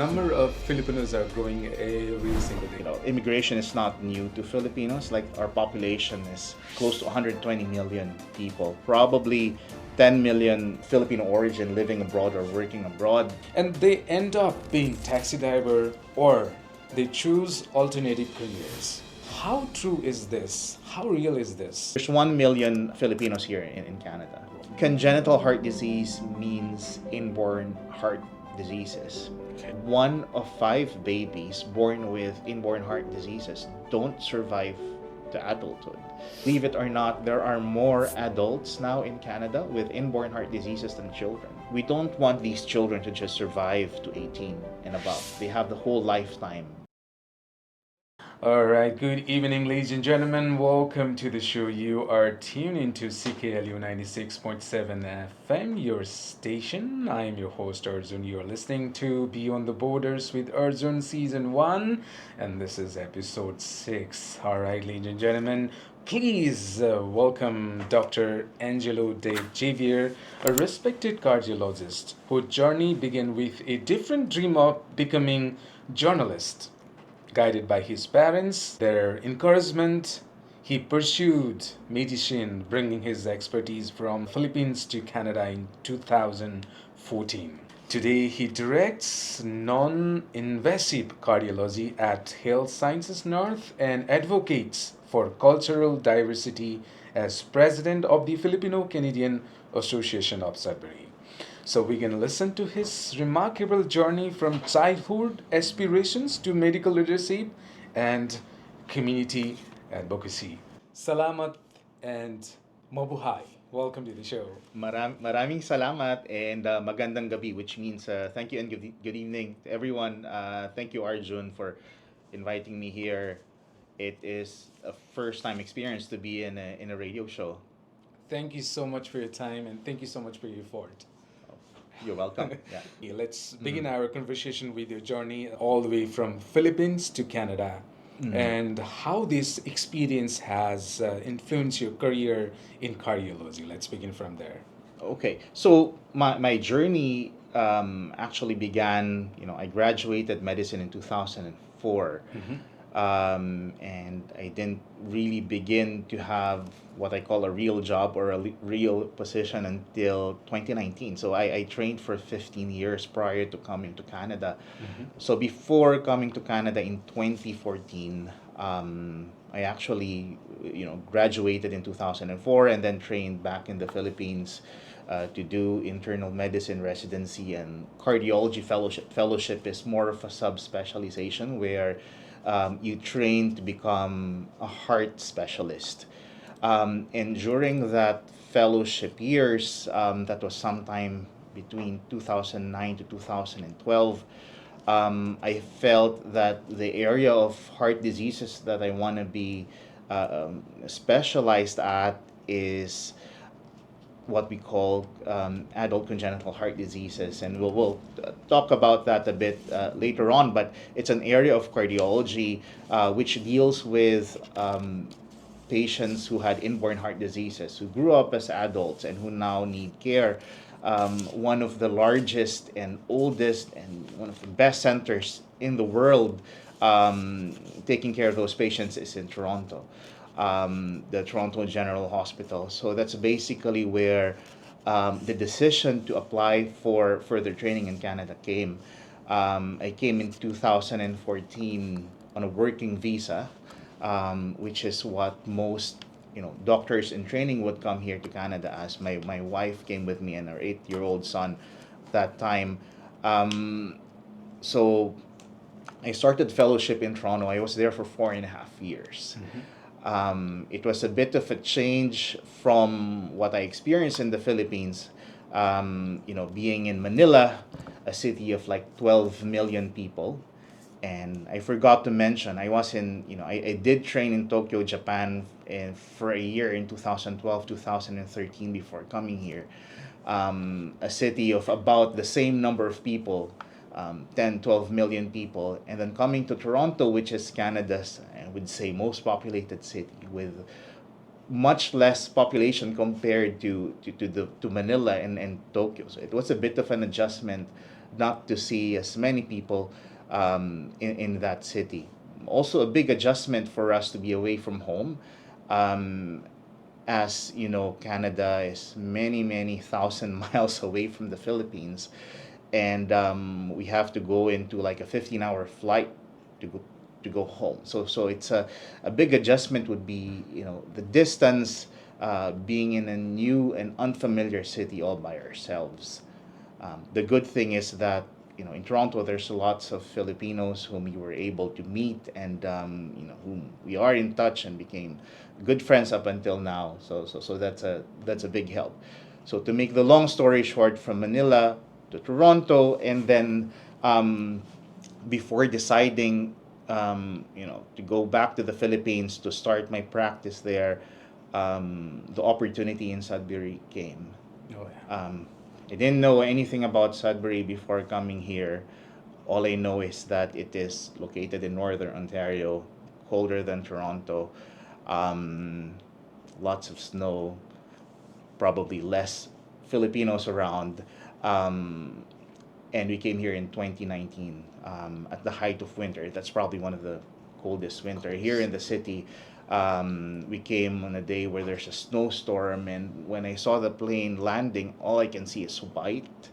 Number of Filipinos are growing every single day. Immigration is not new to Filipinos. Like our population is close to 120 million people. Probably 10 million Filipino origin living abroad or working abroad. And they end up being taxi driver or they choose alternative careers. How true is this? How real is this? There's 1 million Filipinos here in Canada. Congenital heart disease means inborn heart diseases. 1 of 5 babies born with inborn heart diseases don't survive to adulthood. Believe it or not, there are more adults now in Canada with inborn heart diseases than children. We don't want these children to just survive to 18 and above. They have the whole lifetime. All right, good evening, ladies and gentlemen. Welcome to the show. You are tuned into CKLU 96.7 FM, your station. I am your host, Arjun. You are listening to Beyond the Borders with Arjun Season 1, and this is Episode 6. All right, ladies and gentlemen, please welcome Dr. Angelo Dave Javier, a respected cardiologist whose journey began with a different dream of becoming journalist. Guided by his parents, their encouragement, he pursued medicine, bringing his expertise from Philippines to Canada in 2014. Today, he directs non-invasive cardiology at Health Sciences North and advocates for cultural diversity as president of the Filipino Canadian Association of Sudbury. So we can listen to his remarkable journey from childhood aspirations to medical leadership and community advocacy. Salamat and mabuhay. Welcome to the show. Maraming salamat and magandang gabi, which means thank you and good evening to everyone. Thank you, Arjun, for inviting me here. It is a first-time experience to be in a radio show. Thank you so much for your time and thank you so much for your effort. You're welcome. Yeah. Let's begin our conversation with your journey all the way from Philippines to Canada and how this experience has influenced your career in cardiology. Let's begin from there. Okay, so my journey actually began, I graduated medicine in 2004. And I didn't really begin to have what I call a real job or a real position until 2019. So I trained for 15 years prior to coming to Canada. So before coming to Canada in 2014, I actually, graduated in 2004 and then trained back in the Philippines to do internal medicine residency and cardiology fellowship. Fellowship is more of a subspecialization where you train to become a heart specialist. And during that fellowship years, that was sometime between 2009 to 2012, I felt that the area of heart diseases that I want to be specialized at is what we call adult congenital heart diseases, and we'll talk about that a bit later on. But it's an area of cardiology which deals with patients who had inborn heart diseases, who grew up as adults and who now need care. One of the largest and oldest and one of the best centers in the world taking care of those patients is in Toronto. The Toronto General Hospital. So that's basically where the decision to apply for further training in Canada came. I came in 2014 on a working visa, which is what most doctors in training would come here to Canada as. My wife came with me and our 8-year-old son that time. So I started fellowship in Toronto. I was there for 4.5 years. It was a bit of a change from what I experienced in the Philippines. Being in Manila, a city of like 12 million people. And I forgot to mention, I was I did train in Tokyo, Japan for a year in 2012, 2013 before coming here. A city of about the same number of people, 10, 12 million people, and then coming to Toronto, which is Canada's, I would say, most populated city with much less population compared to Manila and Tokyo. So it was a bit of an adjustment not to see as many people in that city. Also, a big adjustment for us to be away from home. Um, as you know, Canada is many thousand miles away from the Philippines, and we have to go into like a 15-hour flight to go home. So it's a big adjustment would be, the distance, being in a new and unfamiliar city all by ourselves. The good thing is that, in Toronto there's lots of Filipinos whom we were able to meet, and whom we are in touch and became good friends up until now. So that's a big help. So to make the long story short, from Manila to Toronto, and then um, before deciding, to go back to the Philippines to start my practice there, the opportunity in Sudbury came. Oh, yeah. I didn't know anything about Sudbury before coming here. All I know is that it is located in northern Ontario, colder than Toronto, um, lots of snow, probably less Filipinos around. Um, and we came here in 2019, at the height of winter. That's probably one of the coldest winter here in the city. We came on a day where there's a snowstorm, and when I saw the plane landing, all I can see is white.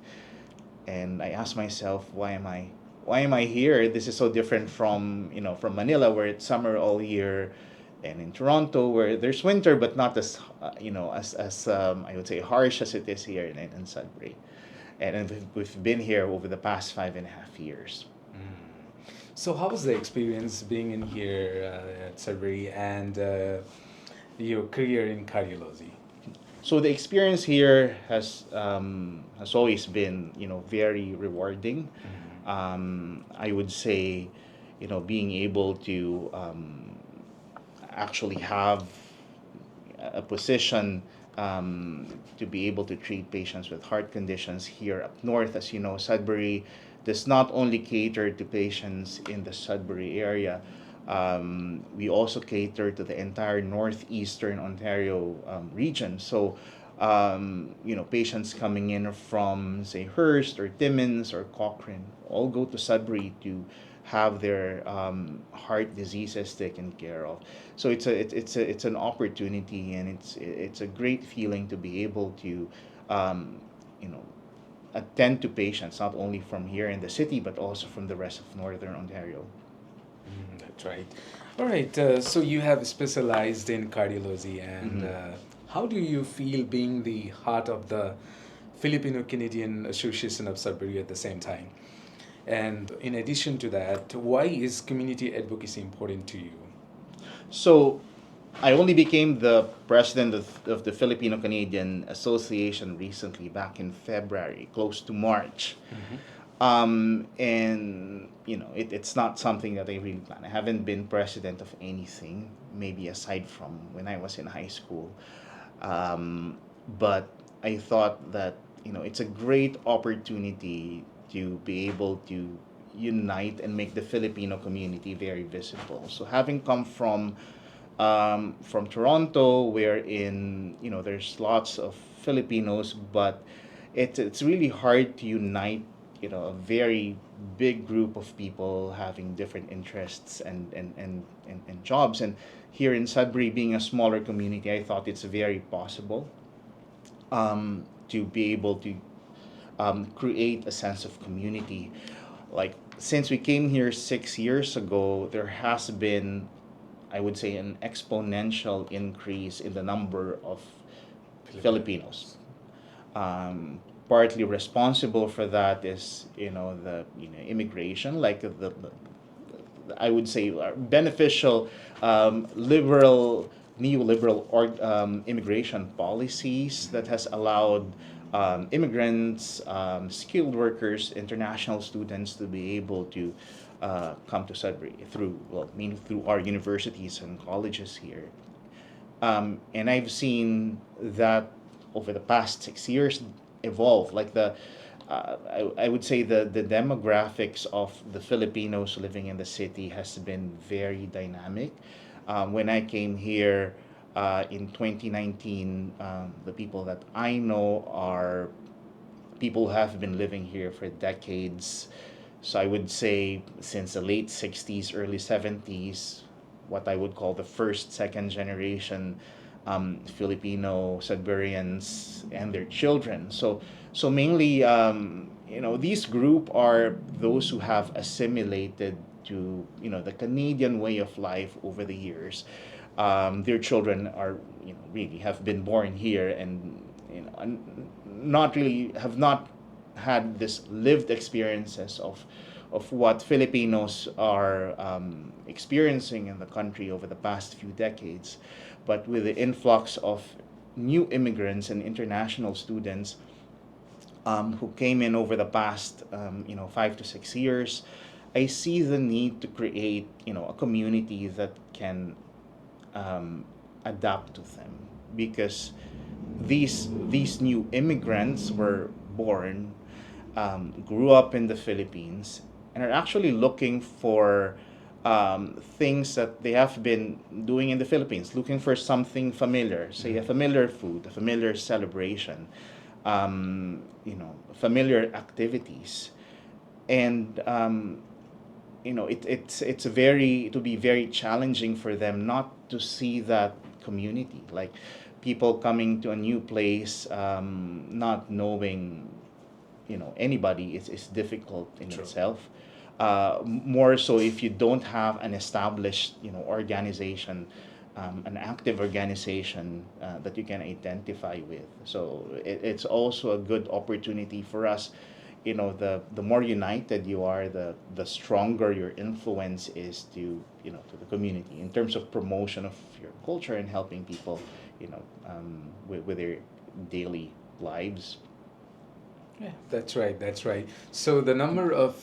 And I asked myself, why am I here? This is so different from, from Manila, where it's summer all year, and in Toronto where there's winter, but not as, as I would say, harsh as it is here in Sudbury. And we've been here over the past 5.5 years. So, how was the experience being in here at Sudbury and your career in cardiology? So the experience here has always been, very rewarding. I would say, being able to actually have a position, to be able to treat patients with heart conditions here up north. As you know, Sudbury does not only cater to patients in the Sudbury area. We also cater to the entire northeastern Ontario region. So, patients coming in from, say, Hearst or Timmins or Cochrane all go to Sudbury to have their heart diseases taken care of. So it's an opportunity, and it's a great feeling to be able to, um, you know attend to patients not only from here in the city but also from the rest of northern Ontario. That's right. All right. So you have specialized in cardiology, and Mhm. how do you feel being the heart of the Filipino Canadian Association of Sudbury at the same time? And in addition to that, why is community advocacy important to you? So I only became the president of the Filipino Canadian Association recently, back in February, close to March. And it's not something that I really plan. I haven't been president of anything, maybe aside from when I was in high school. But I thought that, it's a great opportunity to be able to unite and make the Filipino community very visible. So having come from Toronto, wherein there's lots of Filipinos, but it's really hard to unite, a very big group of people having different interests and jobs. And here in Sudbury, being a smaller community, I thought it's very possible, to be able to create a sense of community. Like, since we came here 6 years ago, there has been, I would say, an exponential increase in the number of Filipinos. Partly responsible for that is, the immigration, like the I would say, beneficial, liberal, neoliberal immigration policies that has allowed immigrants, skilled workers, international students to be able to come to Sudbury through, well, I mean, through our universities and colleges here. And I've seen that over the past 6 years evolve. Like I would say the demographics of the Filipinos living in the city has been very dynamic. When I came here in 2019, the people that I know are people have been living here for decades. So I would say since the late 60s, early 70s, what I would call the first, second generation Filipino Sudburians and their children. So mainly, these group are those who have assimilated to, the Canadian way of life over the years. Their children are, really have been born here and, not really have not had this lived experiences of what Filipinos are experiencing in the country over the past few decades. But with the influx of new immigrants and international students who came in over the past 5 to 6 years, I see the need to create a community that can adapt to them, because these new immigrants were born, grew up in the Philippines, and are actually looking for things that they have been doing in the Philippines, looking for something familiar, say a familiar food, a familiar celebration, familiar activities, and it will be very challenging for them not to see that community, like people coming to a new place, not knowing anybody is difficult in True. itself. More so if you don't have an established organization, an active organization that you can identify with. So it's also a good opportunity for us. The more united you are, the stronger your influence is to the community in terms of promotion of your culture and helping people with their daily lives. Yeah, that's right. That's right. So the number of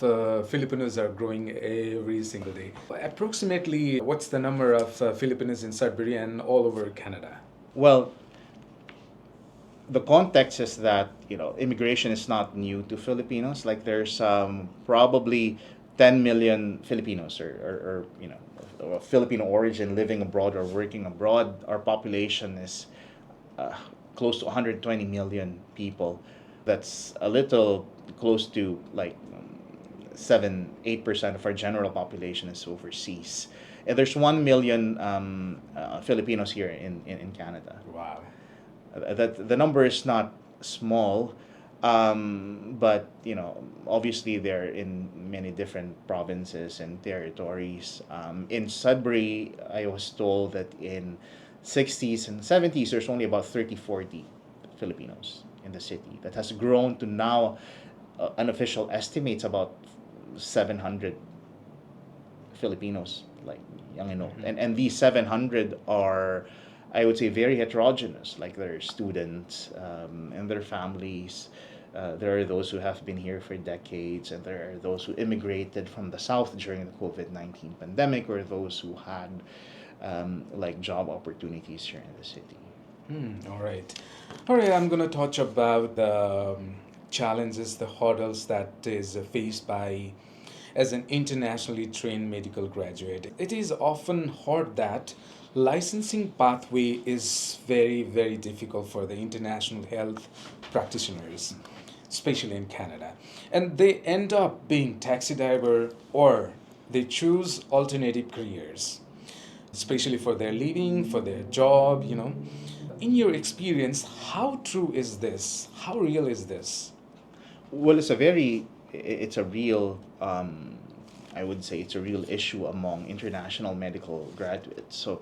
Filipinos are growing every single day. Approximately, what's the number of Filipinos in Sudbury and all over Canada? Well, the context is that immigration is not new to Filipinos. Like there's probably 10 million Filipinos or of Filipino origin living abroad or working abroad. Our population is uh, close to 120 million people. That's a little close to like 7-8% of our general population is overseas. And there's 1 million Filipinos here in Canada. Wow. That the number is not small, but obviously they're in many different provinces and territories. In Sudbury, I was told that in 60s and 70s there's only about 30-40 Filipinos in the city. That has grown to now unofficial estimates about 700 Filipinos, like young and old. And these 700 are, I would say, very heterogeneous. Like there are students and their families. There are those who have been here for decades, and there are those who immigrated from the south during the COVID-19 pandemic, or those who had like job opportunities here in the city. All right. All right, I'm going to touch about the challenges, the hurdles that is faced by as an internationally trained medical graduate. It is often heard that licensing pathway is very, very difficult for the international health practitioners, especially in Canada. And they end up being taxi driver or they choose alternative careers, especially for their living, for their job. In your experience, how true is this? How real is this? Well, it's a real, I would say it's a real issue among international medical graduates. So,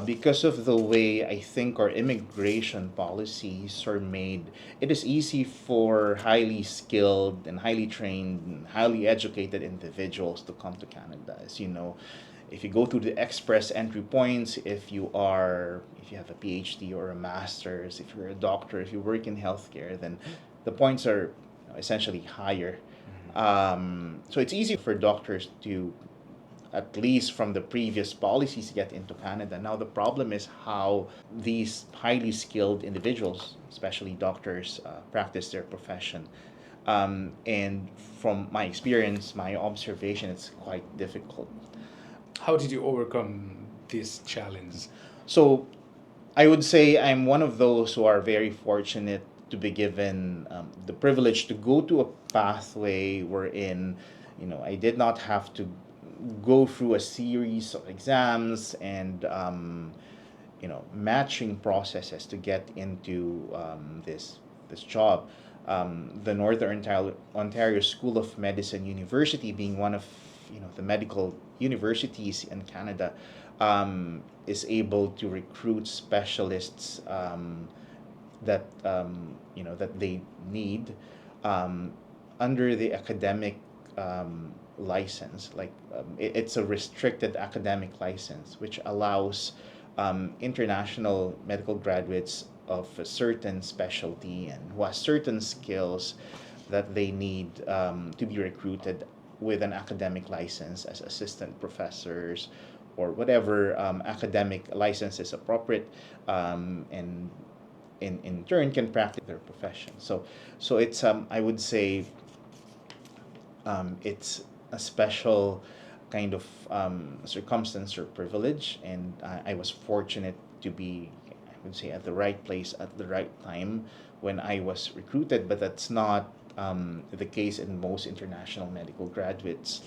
because of the way I think our immigration policies are made, it is easy for highly skilled and highly trained and highly educated individuals to come to Canada. As you know, if you go through the express entry points, if you have a PhD or a master's, if you're a doctor, if you work in healthcare, then the points are essentially higher. So it's easy for doctors to, at least from the previous policies, get into Canada. Now the problem is how these highly skilled individuals, especially doctors, practice their profession. And from my experience, my observation, it's quite difficult. How did you overcome this challenge? So I would say I'm one of those who are very fortunate to be given the privilege to go to a pathway wherein, I did not have to go through a series of exams and matching processes to get into this job. The Northern Ontario School of Medicine University, being one of the medical universities in Canada, is able to recruit specialists that they need um, under the academic license. Like it's a restricted academic license, which allows international medical graduates of a certain specialty and who has certain skills that they need to be recruited with an academic license as assistant professors or whatever academic license is appropriate, and in turn can practice their profession. So it's I would say it's a special kind of circumstance or privilege, and I was fortunate to be, I would say, at the right place at the right time when I was recruited. But that's not the case in most international medical graduates.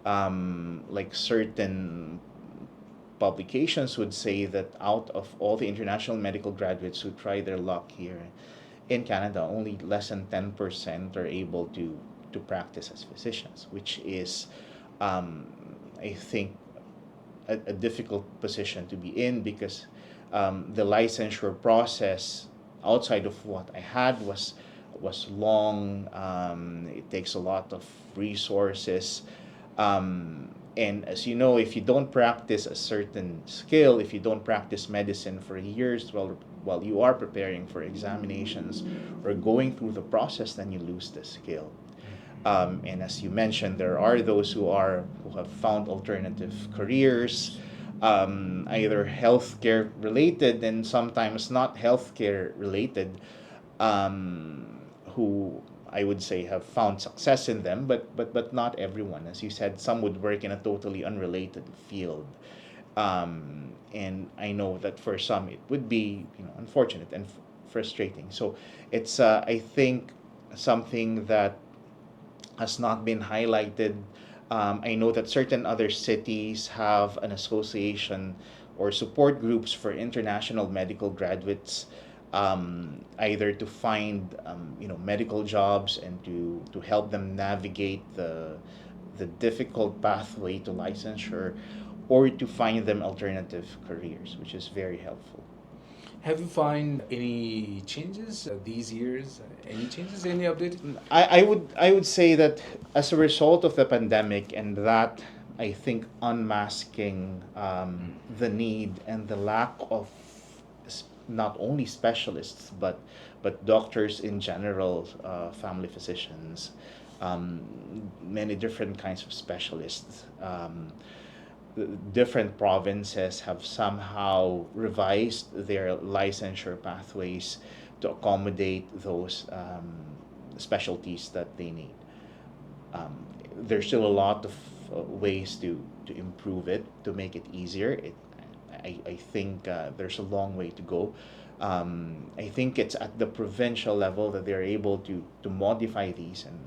Like certain publications would say that out of all the international medical graduates who try their luck here in Canada, only less than 10% are able to practice as physicians, which is, I think, a difficult position to be in because the licensure process outside of what I had was long. It takes a lot of resources. And as you know, if you don't practice a certain skill, if you don't practice medicine for years while you are preparing for examinations or going through the process, then you lose the skill. And as you mentioned, there are those who have found alternative careers, either healthcare related and sometimes not healthcare related, who I would say have found success in them, but not everyone. As you said, some would work in a totally unrelated field, and I know that for some it would be unfortunate and frustrating. So it's I think something that has not been highlighted. I know that certain other cities have an association or support groups for international medical graduates, either to find medical jobs and to help them navigate the difficult pathway to licensure, or to find them alternative careers, which is very helpful. Have you find any changes these years? Any changes? Any update? I would say that as a result of the pandemic and that, I think, unmasking the need and the lack of not only specialists but doctors in general, family physicians, many different kinds of specialists. Different provinces have somehow revised their licensure pathways to accommodate those specialties that they need. There's still a lot of ways to improve it, to make it easier. I think there's a long way to go. I think it's at the provincial level that they're able to modify these, and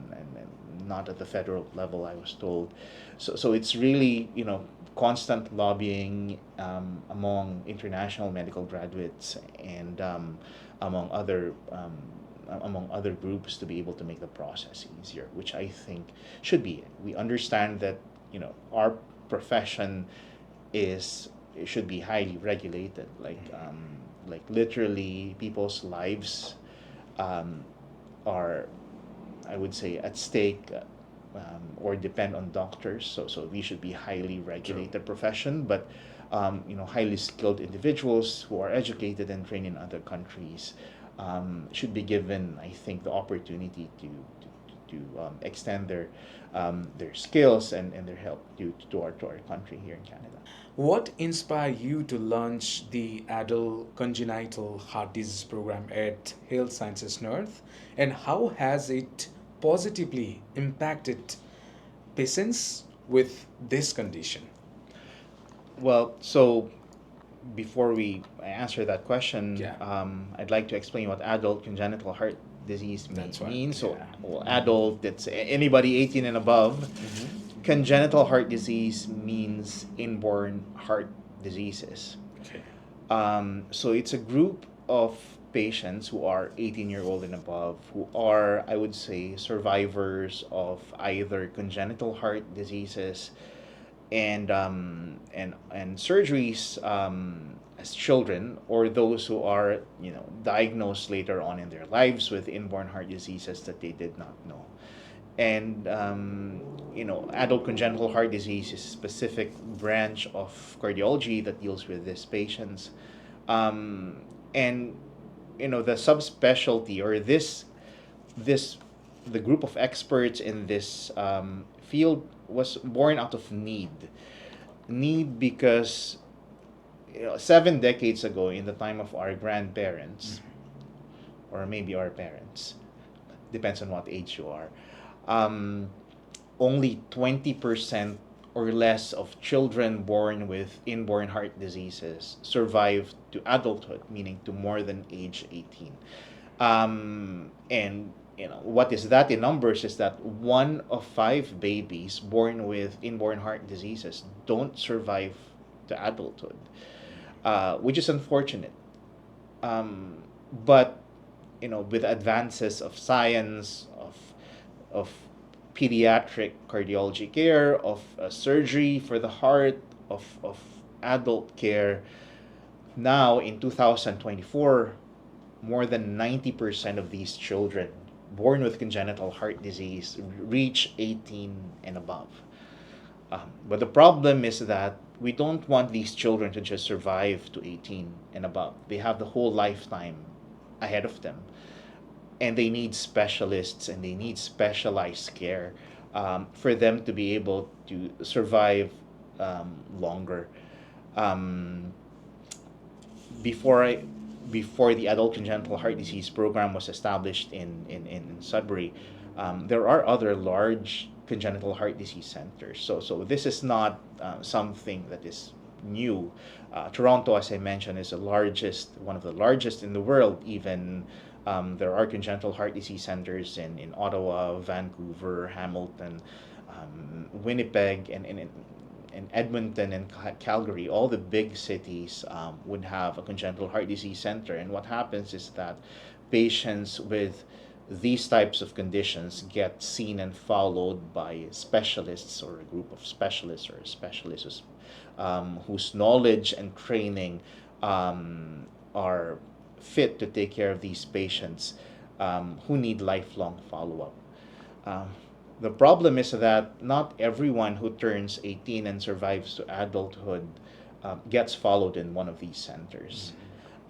not at the federal level, I was told. So it's really, constant lobbying among international medical graduates and among other groups to be able to make the process easier, which I think should be. We understand that our profession is it should be highly regulated. Like literally, people's lives are, I would say, at stake, or depend on doctors. So we should be highly regulated profession, but highly skilled individuals who are educated and trained in other countries should be given, I think, the opportunity to extend their skills and their help to our country here in Canada. What inspired you to launch the Adult Congenital Heart Disease program at Health Sciences North, and how has it positively impacted patients with this condition? Well, so before we answer that question, Yeah, I'd like to explain what adult congenital heart disease that's right. means. So, Yeah. well, adult, it's anybody 18 and above. Congenital heart disease means inborn heart diseases. Okay. So it's a group of patients who are 18-year-old and above who are, I would say, survivors of either congenital heart diseases and surgeries as children, or those who are diagnosed later on in their lives with inborn heart diseases that they did not know. And adult congenital heart disease is a specific branch of cardiology that deals with these patients. And the subspecialty, or this the group of experts in this field was born out of need because 7 decades ago, in the time of our grandparents, or maybe our parents, depends on what age you are, um, only 20% or less of children born with inborn heart diseases survive to adulthood, meaning to more than age 18. And what is that in numbers is that 1 of 5 babies born with inborn heart diseases don't survive to adulthood, which is unfortunate. But with advances of science, of pediatric cardiology care, of surgery for the heart, of adult care, now in 2024, more than 90% of these children born with congenital heart disease reach 18 and above. But the problem is that we don't want these children to just survive to 18 and above. They have the whole lifetime ahead of them, and they need specialists and they need specialized care for them to be able to survive longer. Um, before I before the adult congenital heart disease program was established in Sudbury, there are other large congenital heart disease centers. So this is not something that is new. Toronto, as I mentioned, is one of the largest in the world. Even there are congenital heart disease centers in Ottawa, Vancouver, Hamilton, Winnipeg, and Edmonton and Calgary. All the big cities would have a congenital heart disease center. And what happens is that patients with these types of conditions get seen and followed by specialists, or a group of specialists, or specialists whose knowledge and training are fit to take care of these patients who need lifelong follow-up. Um, the problem is that not everyone who turns 18 and survives to adulthood gets followed in one of these centers.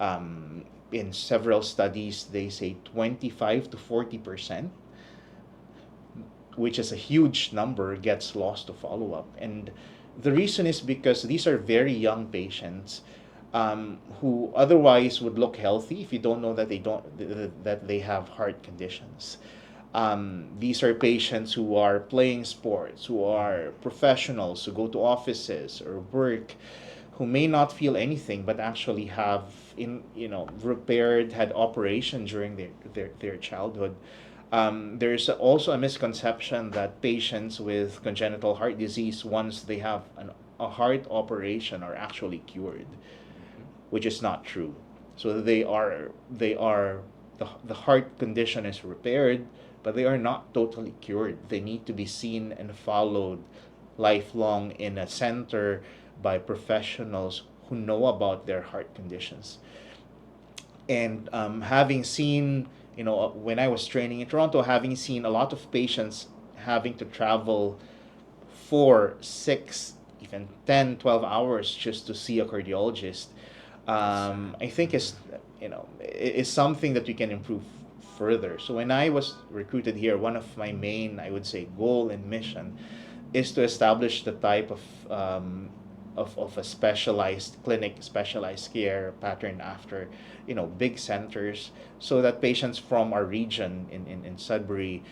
In several studies, they say 25 to 40%, which is a huge number, gets lost to follow up. And the reason is because these are very young patients who otherwise would look healthy if you don't know that they have heart conditions. These are patients who are playing sports, who are professionals, who go to offices or work, who may not feel anything but actually have had operation during their childhood. There's also a misconception that patients with congenital heart disease, once they have a heart operation, are actually cured, which is not true. So the heart condition is repaired, but they are not totally cured. They need to be seen and followed lifelong in a center by professionals who know about their heart conditions. And having seen, when I was training in Toronto, having seen a lot of patients having to travel 4, 6, even 10, 12 hours just to see a cardiologist, I think is something that we can improve further. So when I was recruited here, one of my main, I would say, goal and mission is to establish the type of a specialized clinic, specialized care pattern after big centers, so that patients from our region in Sudbury,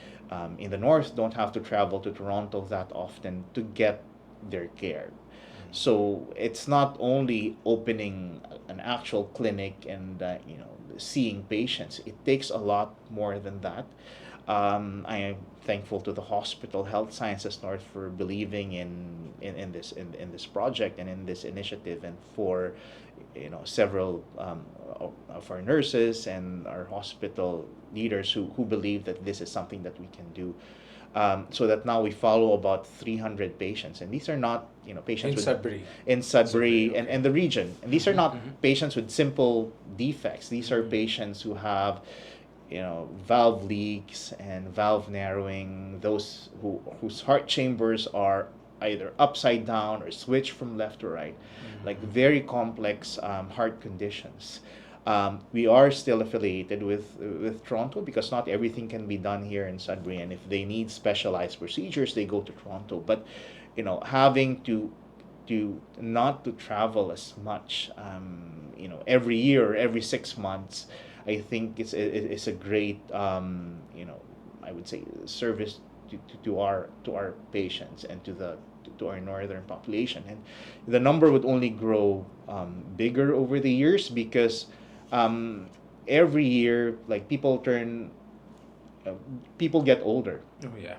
in the north, don't have to travel to Toronto that often to get their care. So it's not only opening an actual clinic and seeing patients. It takes a lot more than that. I am thankful to the Hospital Health Sciences North for believing in this project and in this initiative, and for several of our nurses and our hospital leaders who believe that this is something that we can do. So that now we follow about 300 patients, and these are not patients In Sudbury. in Sudbury Okay. and the region. And these are not Mhm. patients with simple defects. These are patients who have valve leaks and valve narrowing, those whose heart chambers are either upside down or switched from left to right, like very complex heart conditions. We are still affiliated with Toronto because not everything can be done here in Sudbury, and if they need specialized procedures, they go to Toronto. But having to not to travel as much, every year or every 6 months, I think it's a great, I would say, service to our patients and to our northern population. And the number would only grow bigger over the years because um, every year, like uh, people get older. Oh yeah.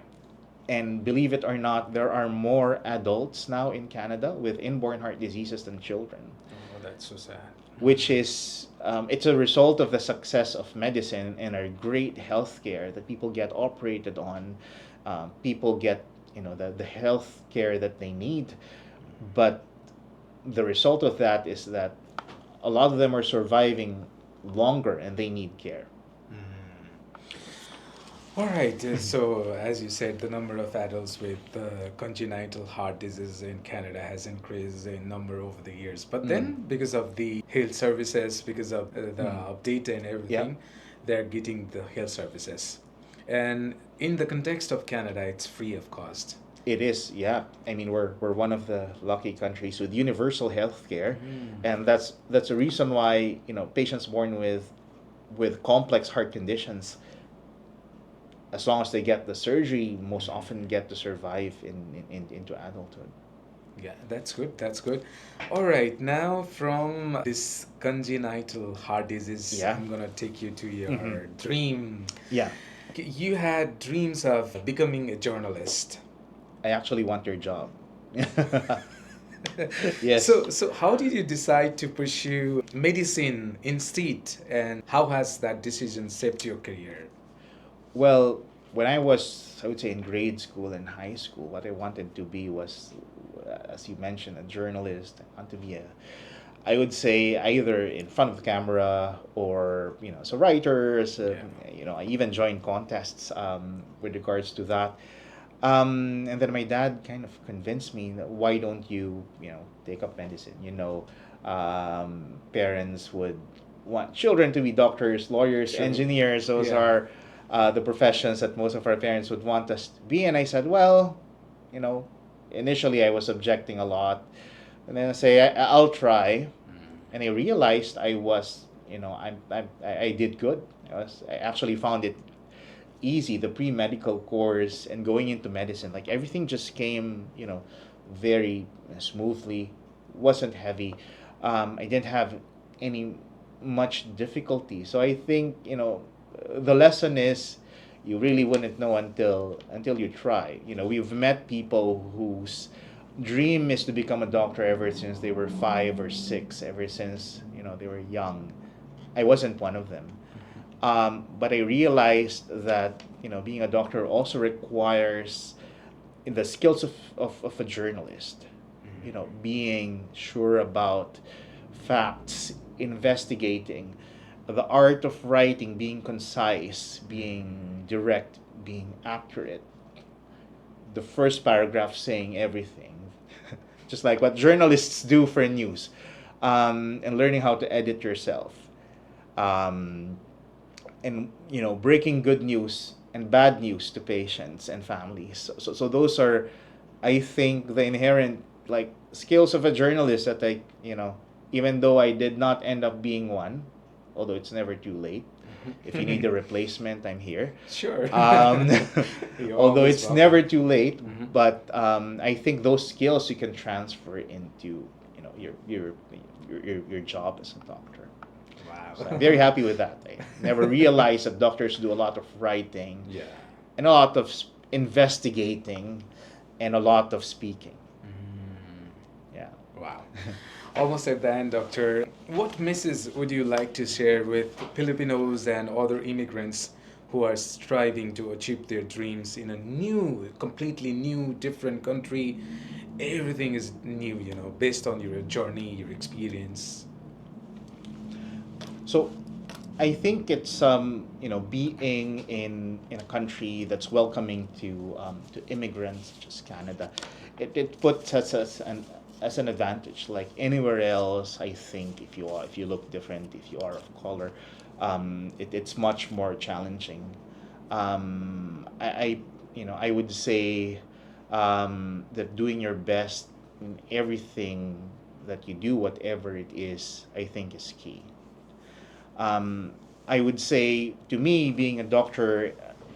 And believe it or not, there are more adults now in Canada with inborn heart diseases than children, Oh, that's so sad. which is it's a result of the success of medicine and our great healthcare that people get operated on. People get the health care that they need, but the result of that is that a lot of them are surviving longer and they need care. All right. So, as you said, the number of adults with congenital heart disease in Canada has increased in number over the years. But then, because of the health services, because of the update and Yeah. everything, they're getting the health services. And in the context of Canada, it's free of cost. It is, yeah. I mean, we're one of the lucky countries with universal health care, and that's a reason why patients born with complex heart conditions, as long as they get the surgery, most often get to survive into adulthood. Yeah, that's good. That's good. All right, now from this congenital heart disease, Yeah. I'm gonna take you to your Mhm. dream. Yeah, You had dreams of becoming a journalist. I actually want your job. Yes. So how did you decide to pursue medicine instead, and how has that decision shaped your career? Well, when I was, I would say, in grade school and high school, what I wanted to be was, as you mentioned, a journalist. I want to be I would say, either in front of the camera or, as a writer, I even joined contests with regards to that. And then my dad kind of convinced me that why don't you, take up medicine? Parents would want children to be doctors, lawyers, True. engineers. Those Yeah. are the professions that most of our parents would want us to be. And I said, well, you know, initially I was objecting a lot. And then I say, I'll try. And I realized I was, I did good. I actually found it easy, the pre-medical course and going into medicine, like everything just came very smoothly, wasn't heavy. I didn't have any much difficulty, so I think the lesson is you really wouldn't know until you try. We've met people whose dream is to become a doctor ever since they were 5 or 6, ever since they were young. I wasn't one of them. But I realized that being a doctor also requires the skills of a journalist. Being sure about facts, investigating, the art of writing, being concise, being direct, being accurate. The first paragraph saying everything, just like what journalists do for news, and learning how to edit yourself. Um, and breaking good news and bad news to patients and families. So those are, I think, the inherent like skills of a journalist that I even though I did not end up being one, although it's never too late, If you need a replacement, I'm here. Sure. Um, You're although always it's welcome. never too late, Mhm. but I think those skills you can transfer into your job as a doctor. Wow. So I'm very happy with that. I never realized that doctors do a lot of writing Yeah. and a lot of investigating and a lot of speaking. Mm. Yeah. Wow. Almost at the end, Doctor. What message would you like to share with Filipinos and other immigrants who are striving to achieve their dreams in a new, completely new, different country? Everything is new, based on your journey, your experience. So I think it's being in a country that's welcoming to immigrants such as Canada, it puts us as an advantage. Like anywhere else, I think if you look different, if you are of color, it's much more challenging. I would say that doing your best in everything that you do, whatever it is, I think is key. um, I would say to me, being a doctor,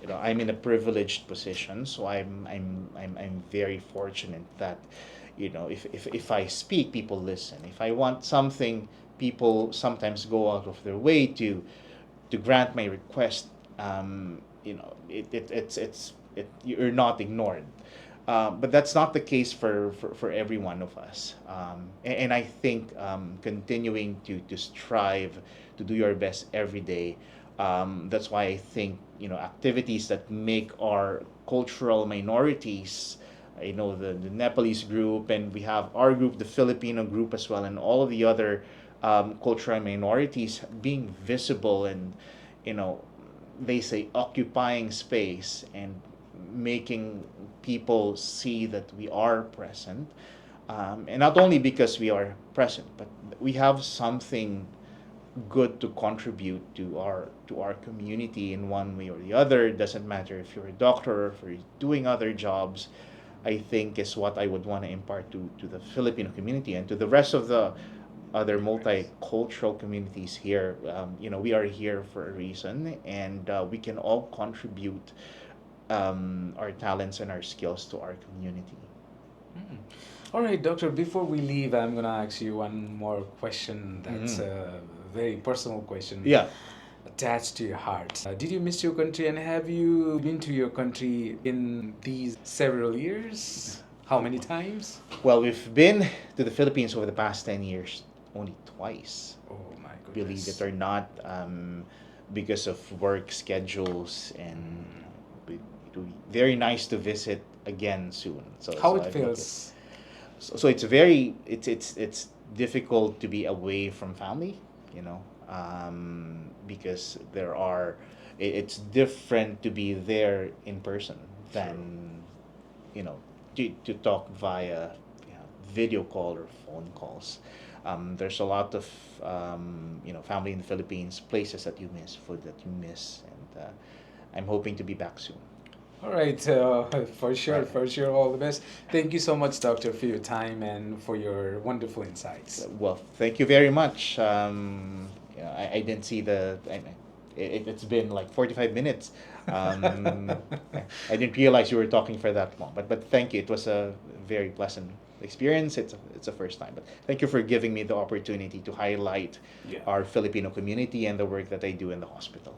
I'm in a privileged position, so I'm very fortunate that, if I speak, people listen. If I want something, people sometimes go out of their way to grant my request. You're not ignored. But that's not the case for every one of us. And I think continuing to strive to do your best every day. That's why I think activities that make our cultural minorities, the Nepalese group, and we have our group, the Filipino group as well, and all of the other cultural minorities being visible and you know they say occupying space and making people see that we are present, and not only because we are present, but we have something good to contribute to our community in one way or the other. It doesn't matter if you're a doctor or if you're doing other jobs. I think is what I would want to impart to the Filipino community and to the rest of the other multicultural communities here. We are here for a reason, and we can all contribute our talents and our skills to our community. Mm. All right, Doctor, before we leave, I'm going to ask you one more question that's Mhm. a very personal question Yeah. attached to your heart. Did you miss your country and have you been to your country in these several years? How many times? Well, we've been to the Philippines over the past 10 years only twice, Oh my believe it goodness. or not, because of work schedules, and Mm. it'll be very nice to visit again soon. So, How so it I'm looking. feels? So it's very it's difficult to be away from family, because it's different to be there in person True. than you know to talk via video call or phone calls. There's a lot of family in the Philippines, places that you miss, food that you miss, and I'm hoping to be back soon. All right, Right. for sure, all the best. Thank you so much, Doctor, for your time and for your wonderful insights. Well, thank you very much. I didn't see it's been like 45 minutes. I didn't realize you were talking for that long. But thank you. It was a very pleasant experience. It's a first time. But thank you for giving me the opportunity to highlight Yeah. our Filipino community and the work that I do in the hospital.